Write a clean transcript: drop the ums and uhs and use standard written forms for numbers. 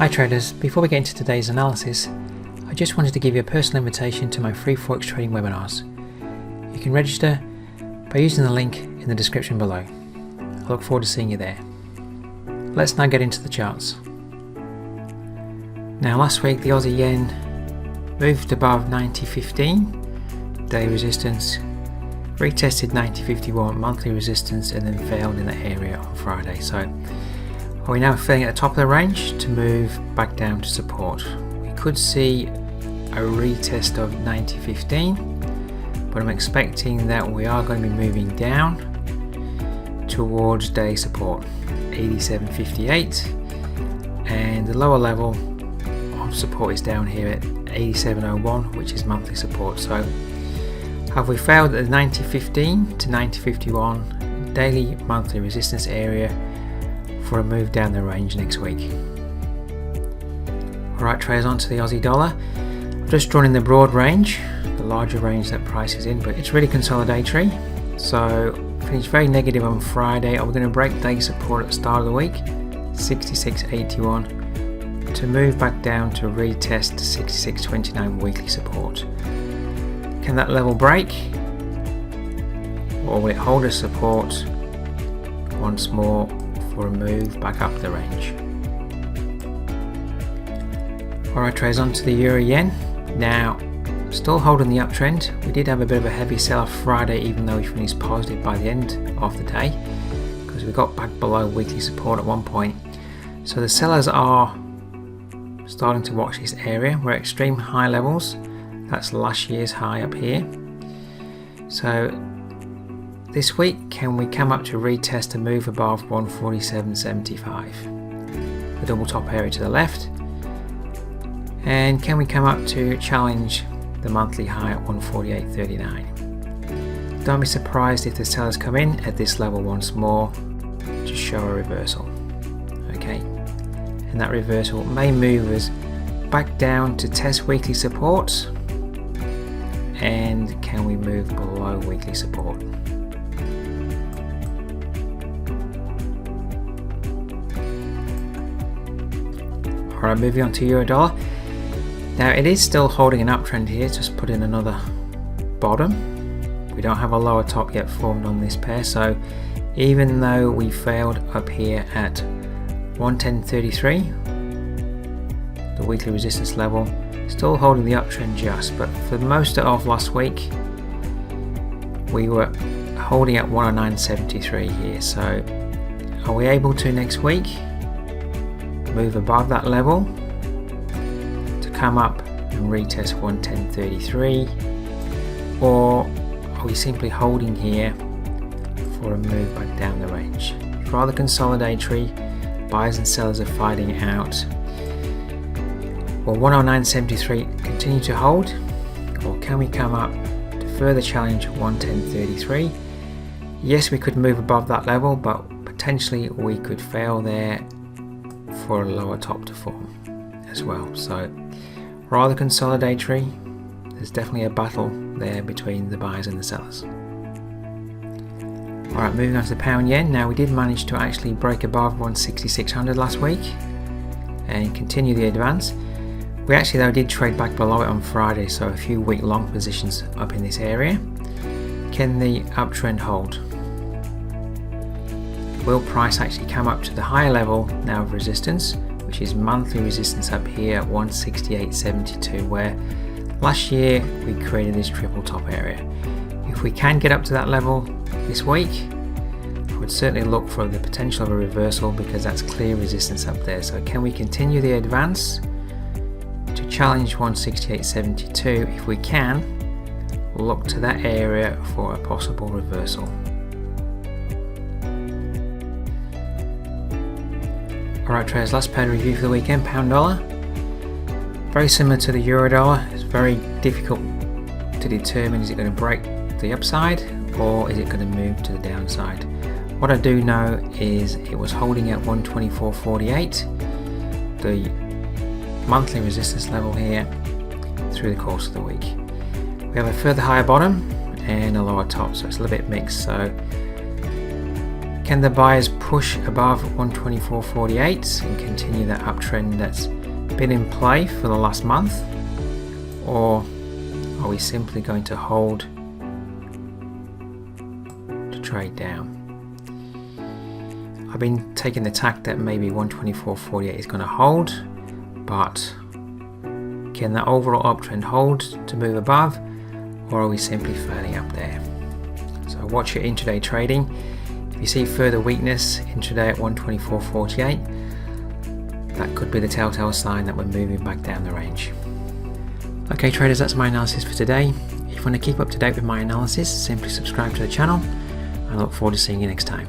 Hi traders, before we get into today's analysis, I just wanted to give you a personal invitation to my free Forex trading webinars. You can register by using the link in the description below. I look forward to seeing you there. Let's now get into the charts. Now last week the Aussie yen moved above 90.15 daily resistance, retested 90.51 monthly resistance and then failed in that area on Friday. So are we now feeling at the top of the range to move back down to support? We could see a retest of 90.15, but I'm expecting that we are going to be moving down towards daily support 87.58, and the lower level of support is down here at 87.01, which is monthly support. So have we failed at the 90.15 to 90.51 daily monthly resistance area for a move down the range next week? Alright traders, on to the Aussie dollar. I've just drawn in the broad range, the larger range that price is in, but it's really consolidatory. So finished very negative on Friday. Are we going to break daily support at the start of the week? 66.81 to move back down to retest 66.29 weekly support. Can that level break, or will it hold as support once more for a move back up the range? Alright traders, on to the Euro Yen. Now still holding the uptrend. We did have a bit of a heavy sell off Friday, even though we finished positive by the end of the day, because we got back below weekly support at one point. So the sellers are starting to watch this area. We're at extreme high levels. That's last year's high up here. So this week, can we come up to retest and move above 147.75? The double top area to the left. And can we come up to challenge the monthly high at 148.39? Don't be surprised if the sellers come in at this level once more to show a reversal. Okay, and that reversal may move us back down to test weekly support. And can we move below weekly support? Alright, moving on to Euro dollar. Now it is still holding an uptrend here, just put in another bottom. We don't have a lower top yet formed on this pair, so even though we failed up here at 110.33, the weekly resistance level, still holding the uptrend just, but for most of last week we were holding at 109.73 here. So are we able to next week move above that level to come up and retest 110.33, or are we simply holding here for a move back down the range? It's rather consolidatory. Buyers and sellers are fighting out. Will 109.73 continue to hold, or can we come up to further challenge 110.33? Yes, we could move above that level, but potentially we could fail there for a lower top to form as well. So rather consolidatory. There's definitely a battle there between the buyers and the sellers. Alright, moving on to the pound yen. Now we did manage to actually break above 166.00 last week and continue the advance. We actually though did trade back below it on Friday, so a few week long positions up in this area. Can the uptrend hold? Will price actually come up to the higher level now of resistance, which is monthly resistance up here at 168.72, where last year we created this triple top area? If we can get up to that level this week, I would certainly look for the potential of a reversal, because that's clear resistance up there. So can we continue the advance to challenge 168.72? If we can, we'll look to that area for a possible reversal. Alright traders, last pair to review for the weekend, pound dollar. Very similar to the euro dollar. It's very difficult to determine, is it going to break the upside or is it going to move to the downside? What I do know is it was holding at 124.48, the monthly resistance level here, through the course of the week. We have a further higher bottom and a lower top, so it's a little bit mixed. So Can the buyers push above 124.48 and continue that uptrend that's been in play for the last month? Or are we simply going to hold to trade down? I've been taking the tack that maybe 124.48 is going to hold, but can the overall uptrend hold to move above, or are we simply failing up there? So watch your intraday trading. If you see further weakness intraday at 124.48, that could be the telltale sign that we're moving back down the range. Okay traders, that's my analysis for today. If you want to keep up to date with my analysis, simply subscribe to the channel. I look forward to seeing you next time.